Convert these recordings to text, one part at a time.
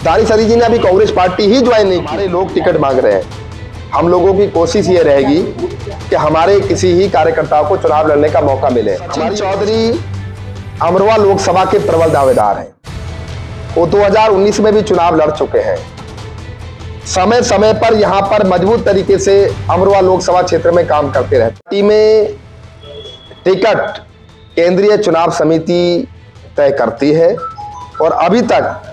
दानिश अली जी ने अभी कांग्रेस पार्टी ही ज्वाइन नहीं की। हमारे लोग टिकट मांग रहे हैं। हम लोगों की कोशिश ये रहेगी कि हमारे किसी ही कार्यकर्ताओं को चुनाव लड़ने का मौका मिले। हमारी चौधरी अमरोहा लोकसभा के प्रबल दावेदार हैं। वो 2019 में भी चुनाव लड़ चुके हैं। समय समय पर यहां पर मजबूत तरीके से अमरोहा लोकसभा क्षेत्र में काम करते रहते। पार्टी में टिकट केंद्रीय चुनाव समिति तय करती है और अभी तक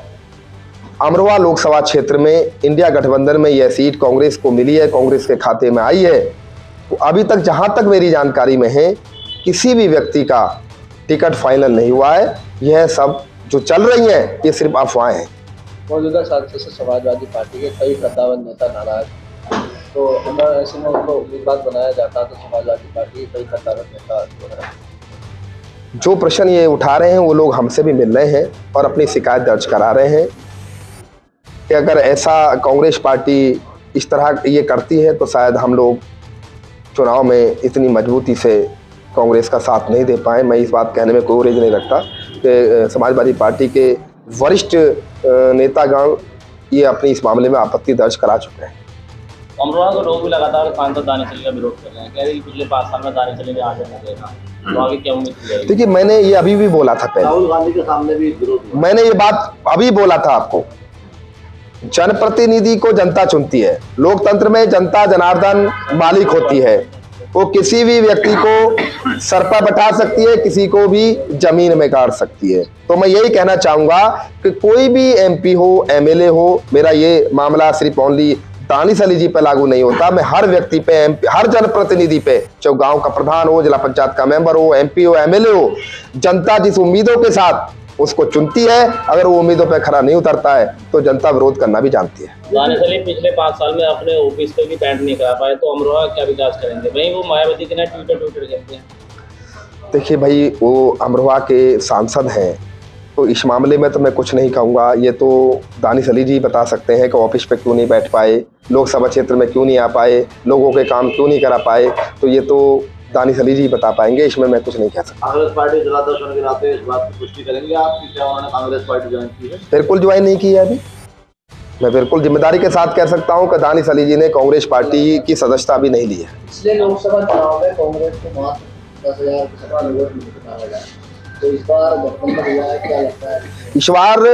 अमरोहा लोकसभा क्षेत्र में इंडिया गठबंधन में यह सीट कांग्रेस को मिली है, कांग्रेस के खाते में आई है। तो अभी तक जहां तक मेरी जानकारी में है, किसी भी व्यक्ति का टिकट फाइनल नहीं हुआ है। यह सब जो चल रही है ये सिर्फ अफवाहें हैं। मौजूदा सांसद से समाजवादी पार्टी के कई कद्दावर नेता नाराज, तो अगर ऐसे में उनको उम्मीदवार बनाया जाता तो समाजवादी पार्टी के कई कद्दावर नेता जो प्रश्न ये उठा रहे हैं वो लोग हमसे भी मिल रहे हैं और अपनी शिकायत दर्ज करा रहे हैं कि अगर ऐसा कांग्रेस पार्टी इस तरह ये करती है तो शायद हम लोग चुनाव में इतनी मजबूती से कांग्रेस का साथ नहीं दे पाए। मैं इस बात कहने में कोई रेज नहीं रखता कि समाजवादी पार्टी के वरिष्ठ नेतागण ये अपनी इस मामले में आपत्ति दर्ज करा चुके हैं। अमरोहा को लोग भी लगातार सांसद दानिश अली का विरोध कर रहे हैं, कह रहे हैं कि पिछले 5 साल में दानिश अली ने आगे नहीं देखा, तो आगे क्या उम्मीद की? देखिए, मैंने ये अभी भी बोला था, पहले राहुल गांधी के सामने भी विरोध, मैंने ये बात अभी बोला था आपको। जनप्रतिनिधि को जनता चुनती है। लोकतंत्र में जनता जनार्दन मालिक होती है। वो किसी भी व्यक्ति को सर पर बैठा सकती है, किसी को भी जमीन में गाड़ सकती है। तो मैं यही कहना चाहूंगा कि कोई भी एमपी हो, एमएलए हो, मेरा ये मामला सिर्फ ओनली दानिश अली जी पे लागू नहीं होता। मैं हर व्यक्ति पे, हर जनप्रतिनिधि पे, चाहे गांव का प्रधान हो, जिला पंचायत का मेंबर हो, एमपी हो, एमएलए हो, जनता जिस उम्मीदों के साथ उसको चुनती है, अगर वो उम्मीदों पे खरा नहीं उतरता है तो जनता विरोध करना भी जानती है। दानिश अली पिछले 5 साल में अपने ऑफिस पे भी पेंट नहीं करा पाए, तो अमरोहा क्या विकास करेंगे? वहीं वो मायावती के ना ट्विटर कहते हैं। देखिए भाई, वो अमरोहा के सांसद हैं, तो इस मामले में तो मैं कुछ नहीं कहूँगा। ये तो दानिश अली जी बता सकते हैं कि ऑफिस पे क्यों नहीं बैठ पाए, लोकसभा क्षेत्र में क्यों नहीं आ पाए, लोगों के काम क्यों नहीं करा पाए, तो ये तो दानिश अली जी बता पाएंगे। इसमें मैं कुछ नहीं कह सकता। कांग्रेस पार्टी जिलाध्यक्ष होने के नाते इस बात की पुष्टि करेंगे आप कि क्या उन्होंने कांग्रेस पार्टी ज्वाइन की है? बिल्कुल ज्वाइन नहीं की है अभी। मैं बिल्कुल जिम्मेदारी के साथ कह सकता हूं कि दानिश अली जी ने कांग्रेस पार्टी की सदस्यता भी नहीं ली है। पिछले लोकसभा चुनाव में कांग्रेस को मात्र 10,000 सभा वोट मिला, तो इस बार गठबंधन हुआ है, क्या लगता है? इस बार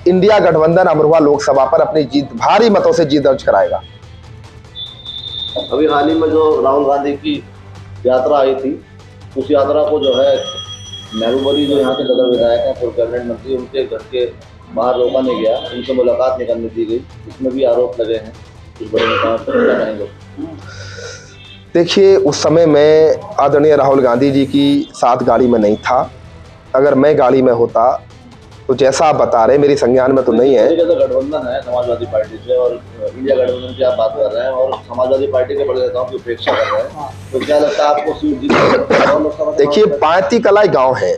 इंडिया गठबंधन अमरोहा लोकसभा पर अपनी जीत, भारी मतों से जीत दर्ज कराएगा। अभी हाल ही में जो राहुल गांधी की यात्रा आई थी, उस यात्रा को जो है महबूबली, जो यहाँ के सदर विधायक हैं, पूर्व कैबिनेट मंत्री, उनके घर के बाहर रोका नहीं गया, उनसे मुलाकात नहीं करने दी गई। इसमें भी आरोप लगे हैं कुछ बड़े नेताओं पर, क्या कहेंगे? देखिए, उस समय मैं आदरणीय राहुल गांधी जी की साथ गाड़ी में नहीं था। अगर मैं गाड़ी में होता तो जैसा आप बता रहे, मेरी संज्ञान में तो नहीं है। गठबंधन है समाजवादी पार्टी से और इंडिया गठबंधन की आप बात कर रहे हैं और समाजवादी पार्टी के बड़े नेताओं की उपेक्षा कर रहे हैं, तो क्या लगता है आपको सीट जीत? देखिए, पांती कलाई गांव है,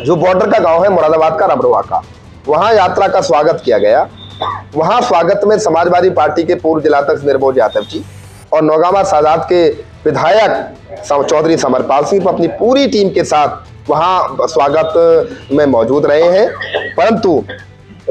जो बॉर्डर का गांव है मुरादाबाद का, अमरोहा का। वहां यात्रा का स्वागत किया गया। वहां स्वागत में समाजवादी पार्टी के पूर्व जिलाध्यक्ष निर्मोल यादव जी और नौगामा सादात के विधायक चौधरी समरपाल सिंह अपनी पूरी टीम के साथ वहां स्वागत में मौजूद रहे हैं। परंतु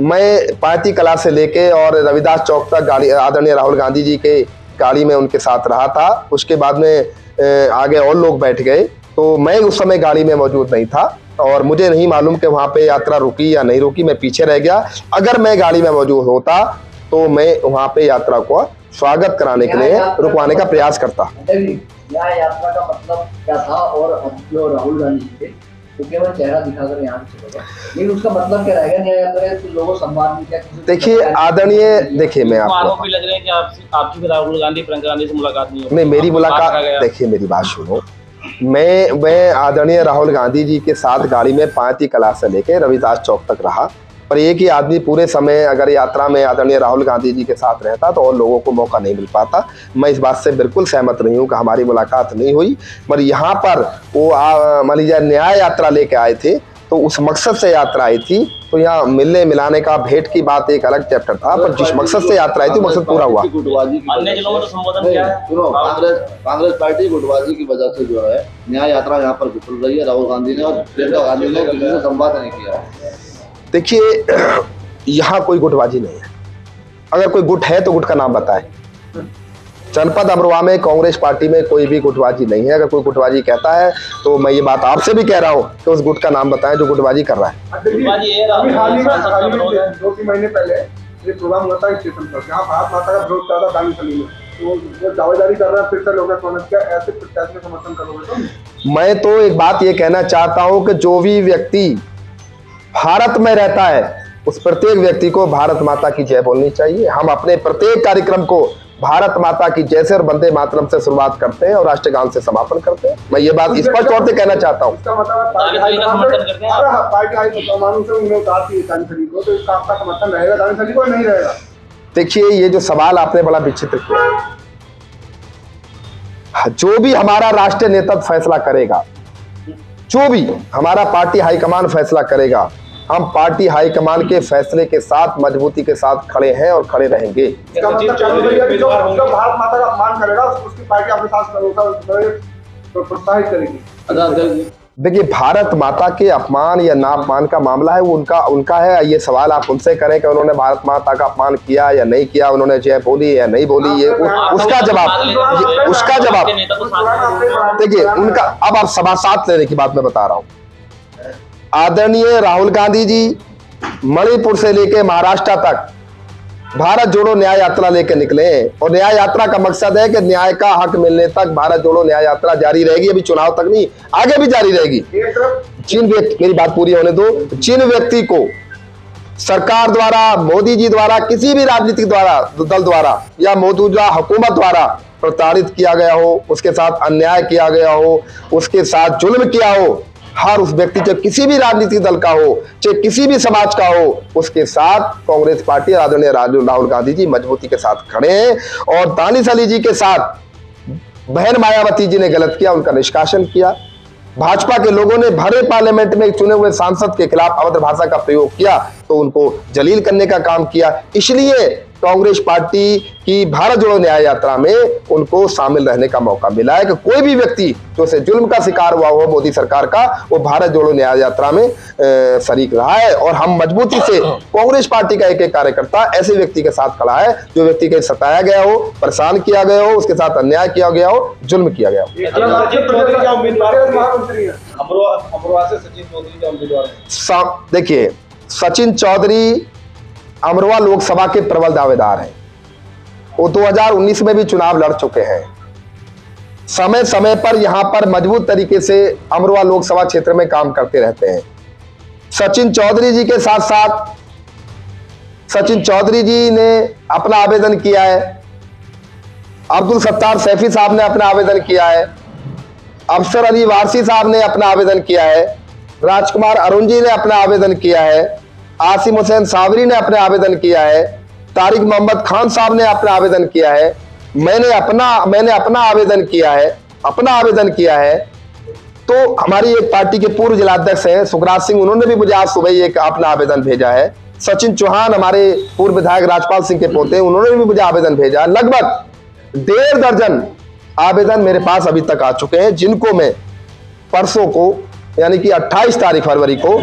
मैं पार्टी कला से लेके और रविदास चौक तक गाड़ी, आदरणीय राहुल गांधी जी के गाड़ी में उनके साथ रहा था। उसके बाद में आगे और लोग बैठ गए, तो मैं उस समय गाड़ी में मौजूद नहीं था और मुझे नहीं मालूम कि वहां पे यात्रा रुकी या नहीं रुकी। मैं पीछे रह गया। अगर मैं गाड़ी में मौजूद होता तो मैं वहां पे यात्रा को स्वागत कराने के लिए रुकवाने का प्रयास करता। यह यात्रा का मतलब क्या था? और जो राहुल गांधी थे वो केवल चेहरा दिखाकर यहाँ से चले गए, लेकिन उसका मतलब क्या रहेगा न्याय यात्रा? तो लोगों सम्मान भी क्या? देखिए आदरणीय, देखिए मैं आरोप भी लग रहे हैं कि आपकी राहुल गांधी, प्रियंका गांधी से मुलाकात नहीं मेरी मुलाकात, देखिए मेरी बात सुनो। मैं आदरणीय राहुल गांधी जी के साथ गाड़ी में पांती कला से लेके रविदास चौक तक रहा, पर एक ही आदमी पूरे समय अगर यात्रा में आदरणीय राहुल गांधी जी के साथ रहता तो और लोगों को मौका नहीं मिल पाता। मैं इस बात से बिल्कुल सहमत नहीं हूं कि हमारी मुलाकात नहीं हुई। पर यहाँ पर वो मान लीजिए न्याय यात्रा लेके आए थे, तो उस मकसद से यात्रा आई थी। तो यहाँ मिलने मिलाने का, भेंट की बात एक अलग चैप्टर था, पर जिस मकसद से यात्रा आई थी मकसद पूरा हुआ। कांग्रेस पार्टी गुटबाजी की वजह से जो है न्याय यात्रा यहाँ पर विफल रही है। राहुल गांधी ने और प्रियंका गांधी ने संवाद नहीं किया। देखिए, यहाँ कोई गुटबाजी नहीं है। अगर कोई गुट है तो गुट का नाम बताए। जनपद अमरोहा में कांग्रेस पार्टी में कोई भी गुटबाजी नहीं है। अगर कोई गुटबाजी कहता है तो मैं ये बात आपसे भी कह रहा हूँ कि उस गुट का नाम बताएं जो गुटबाजी कर रहा है। गुटबाजी ये रहा, अभी हाल ही में 2-3 महीने पहले एक प्रोग्राम हुआ था स्टेशन पर, जहाँ भारत माता का विरोध किया था दानिश में, तो वो दावेदारी कर रहा है फिर से लोग क्या ऐसे प्रत्याशी का समर्थन करोगे तुम? मैं तो एक बात ये कहना चाहता हूं कि जो भी व्यक्ति भारत में रहता है उस प्रत्येक व्यक्ति को भारत माता की जय बोलनी चाहिए। हम अपने प्रत्येक कार्यक्रम को भारत माता की जय से और वंदे मातरम से शुरुआत करते हैं और राष्ट्रगान से समापन करते हैं। मैं ये बात स्पष्ट तौर से कहना चाहता हूँ। इसका मतलब पार्टी हाईकमान से उन्हें उतारती है दानिश अली को, तो इसका आपका समर्थन रहेगा दानिश अली को नहीं रहेगा? देखिए, ये जो सवाल आपने बड़ा विचित्र किया है। जो भी हमारा राष्ट्रीय नेतृत्व फैसला करेगा, जो भी हमारा पार्टी हाईकमान फैसला करेगा, हम पार्टी हाईकमान के फैसले के साथ मजबूती के साथ खड़े हैं और खड़े रहेंगे। इसका मतलब जो भारत माता का अपमान करेगा उसकी पार्टी आपके साथ प्रोत्साहित करेगी। देखिए, भारत माता के अपमान या ना अपमान का मामला है, वो उनका है। ये सवाल आप उनसे करें कि उन्होंने भारत माता का अपमान किया या नहीं किया, उन्होंने जय बोली या नहीं बोली, ये उसका जवाब देखिए उनका। अब आप सभा साथ लेने की बात मैं बता रहा हूँ। आदरणीय राहुल गांधी जी मणिपुर से लेके महाराष्ट्र तक भारत जोड़ो न्याय यात्रा लेकर निकले और न्याय यात्रा का मकसद है कि न्याय का हक मिलने तक भारत जोड़ो न्याय यात्रा जारी रहेगी। अभी चुनाव तक नहीं, आगे भी जारी रहेगी। जिन व्यक्ति, मेरी बात पूरी होने दो, जिन व्यक्ति को सरकार द्वारा, मोदी जी द्वारा, किसी भी राजनीतिक दल द्वारा या मौजूदा हुकूमत द्वारा प्रताड़ित किया गया हो, उसके साथ अन्याय किया गया हो, उसके साथ जुल्म किया हो, हर उस व्यक्ति, चाहे किसी भी राजनीतिक दल का हो, चाहे किसी भी समाज का हो, उसके साथ कांग्रेस पार्टी आदरणीय राहुल गांधी जी मजबूती के साथ खड़े हैं। और दानिश अली जी के साथ बहन मायावती जी ने गलत किया, उनका निष्कासन किया। भाजपा के लोगों ने भरे पार्लियामेंट में चुने हुए सांसद के खिलाफ अभद्र भाषा का प्रयोग किया तो उनको जलील करने का काम किया। इसलिए कांग्रेस पार्टी की भारत जोड़ो न्याय यात्रा में उनको शामिल रहने का मौका मिला है कि कोई भी व्यक्ति जो से जुल्म का शिकार हुआ हो मोदी सरकार का, वो भारत जोड़ो न्याय यात्रा में शरीक रहा है। और हम मजबूती से कांग्रेस पार्टी का एक एक कार्यकर्ता ऐसे व्यक्ति के साथ खड़ा है जो व्यक्ति के सताया गया हो, परेशान किया गया हो, उसके साथ अन्याय किया गया हो, जुल्म किया गया हो। देखिए, सचिन चौधरी अमरोहा लोकसभा के प्रबल दावेदार हैं। वो 2019 में भी चुनाव लड़ चुके हैं। समय समय पर यहां पर मजबूत तरीके से अमरोहा लोकसभा क्षेत्र में काम करते रहते हैं। सचिन चौधरी जी के साथ साथ सचिन चौधरी जी ने अपना आवेदन किया है, अब्दुल सत्तार सैफी साहब ने अपना आवेदन किया है, अफसर अली वारसी साहब ने अपना आवेदन किया है, राजकुमार अरुण जी ने अपना आवेदन किया है, आसिम हुसैन सावरी ने अपना आवेदन किया है, तारिक मोहम्मद खान साहब ने अपना आवेदन किया है, मैंने अपना आवेदन किया है। तो हमारी एक पार्टी के पूर्व जिलाध्यक्ष हैं सुखराज सिंह, उन्होंने भी मुझे आज सुबह ही एक अपना आवेदन भेजा है। सचिन चौहान हमारे पूर्व विधायक राजपाल सिंह के पोते, उन्होंने भी मुझे आवेदन भेजा है। लगभग 1.5 दर्जन आवेदन मेरे पास अभी तक आ चुके हैं, जिनको मैं परसों को यानी कि 28 तारीख फरवरी को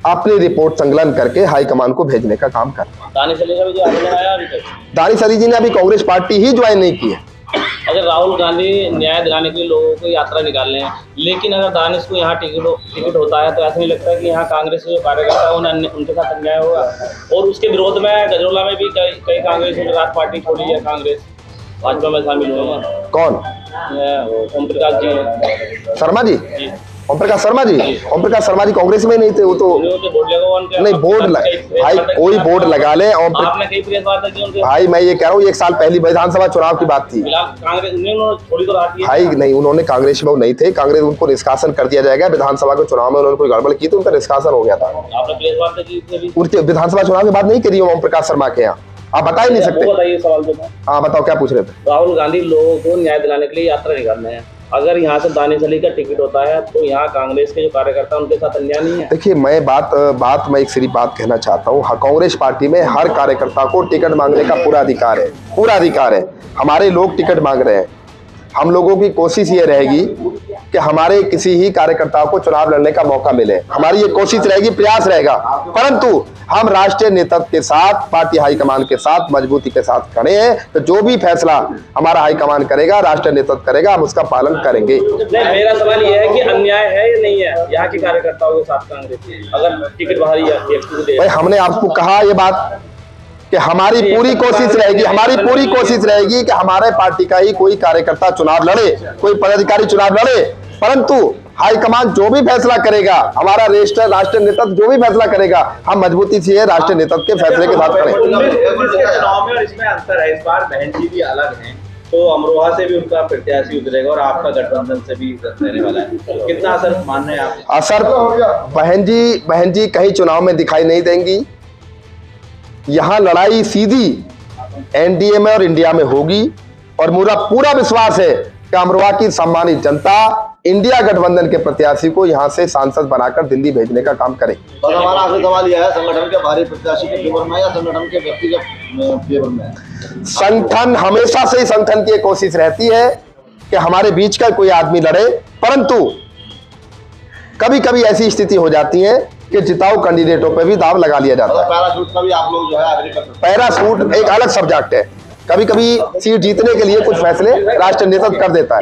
अपनी रिपोर्ट संकलन करके हाईकमान को भेजने का काम कर रहा हूं। दानिश अली का भी जो आवेदन आया अभी तक? दानिश अली जी ने अभी कांग्रेस पार्टी ही ज्वाइन नहीं की है। अगर राहुल गांधी न्याय दिलाने के लिए लोगों को यात्रा निकाल रहे हैं, लेकिन अगर दानिश को यहाँ टिकट होता है तो ऐसा नहीं लगता है कि यहाँ कांग्रेस के जो कार्यकर्ता है उनके साथ अन्याय होगा? और उसके विरोध में गजरोला में भी कई कांग्रेस गुजरात पार्टी छोड़ी है, कांग्रेस भाजपा में शामिल हुए हैं। कौन? ओम प्रकाश जी शर्मा जी, ओम प्रकाश शर्मा जी, ओम प्रकाश शर्मा जी कांग्रेस में नहीं थे। वो तो नहीं, बोर्ड भाई कोई बोर्ड लगा ले। आपने कई प्रेस वार्ता की उनके? भाई मैं ये कह रहा हूँ, 1 साल पहली विधानसभा चुनाव की बात थी। कांग्रेस थोड़ी तो राहत है भाई नहीं, उन्होंने कांग्रेस में नहीं थे। कांग्रेस उनको निष्कासन कर दिया जाएगा। विधानसभा के चुनाव में उन्होंने कोई गड़बड़ की तो उनका निष्कासन हो गया था। आपने प्रेस वार्ता की? उनके विधानसभा चुनाव की बात नहीं करी ओम प्रकाश शर्मा के यहाँ, आप बता ही नहीं सकते। बताइए सवाल तो। हाँ बताओ, क्या पूछ रहे थे? राहुल गांधी लोगों को न्याय दिलाने के लिए यात्रा निकालने हैं, अगर यहाँ से दानिश अली का टिकट होता है तो यहाँ कांग्रेस के जो कार्यकर्ता उनके साथ अन्याय नहीं है? देखिए, मैं मैं एक सिर्फ बात कहना चाहता हूँ। कांग्रेस पार्टी में हर कार्यकर्ता को टिकट मांगने का पूरा अधिकार है। हमारे लोग टिकट मांग रहे हैं। हम लोगों की कोशिश ये रहेगी कि हमारे किसी ही कार्यकर्ता को चुनाव लड़ने का मौका मिले। हमारी ये कोशिश रहेगी, प्रयास रहेगा। परंतु हम राष्ट्रीय नेतृत्व के साथ, पार्टी हाईकमान के साथ मजबूती के साथ खड़े हैं। तो जो भी फैसला हमारा हाईकमान करेगा, राष्ट्रीय नेतृत्व करेगा, हम उसका पालन करेंगे। नहीं, मेरा सवाल यह है कि अन्याय है या नहीं है यहाँ के कार्यकर्ताओं के साथ कांग्रेस अगर टिकट बाहरी भाई, हमने आपको कहा ये बात कि हमारी पूरी कोशिश रहेगी कि हमारे पार्टी का ही कोई कार्यकर्ता चुनाव लड़े, कोई पदाधिकारी चुनाव लड़े, परंतु हाईकमान जो भी फैसला करेगा, हमारा राष्ट्रीय नेतृत्व जो भी फैसला करेगा, हम मजबूती से राष्ट्रीय नेतृत्व के फैसले के साथ करेंगे। चुनाव में और इसमें अंतर है, इस बार बहन जी भी अलग हैं, तो अमरोहा से भी उनका प्रत्याशी उतरेगा और आपका गठबंधन से भी रहने वाला है, तो कितना असर मान रहे हैं आप? असर बहन जी कहीं चुनाव में दिखाई नहीं देंगी। यहाँ लड़ाई सीधी एनडीए में और इंडिया में होगी और मेरा पूरा विश्वास है कि अमरोहा की सम्मानित जनता इंडिया गठबंधन के प्रत्याशी को यहाँ से सांसद बनाकर दिल्ली भेजने का काम करे। और हमारा आखिरी सवाल यह है, संगठन के भारी प्रत्याशी के फेवर में या संगठन के व्यक्तिगत फेवर में? संगठन हमेशा से ही संगठन की कोशिश रहती है कि हमारे बीच का कोई आदमी लड़े, परंतु कभी कभी ऐसी स्थिति हो जाती है कि जिताऊ कैंडिडेटों पे भी दाव लगा लिया जाता है। पैराशूट का भी आप लोग जो है एग्री करते हैं? पैराशूट एक अलग सब्जेक्ट है, कभी कभी सीट जीतने के लिए कुछ फैसले राष्ट्रीय नेतृत्व कर देता है।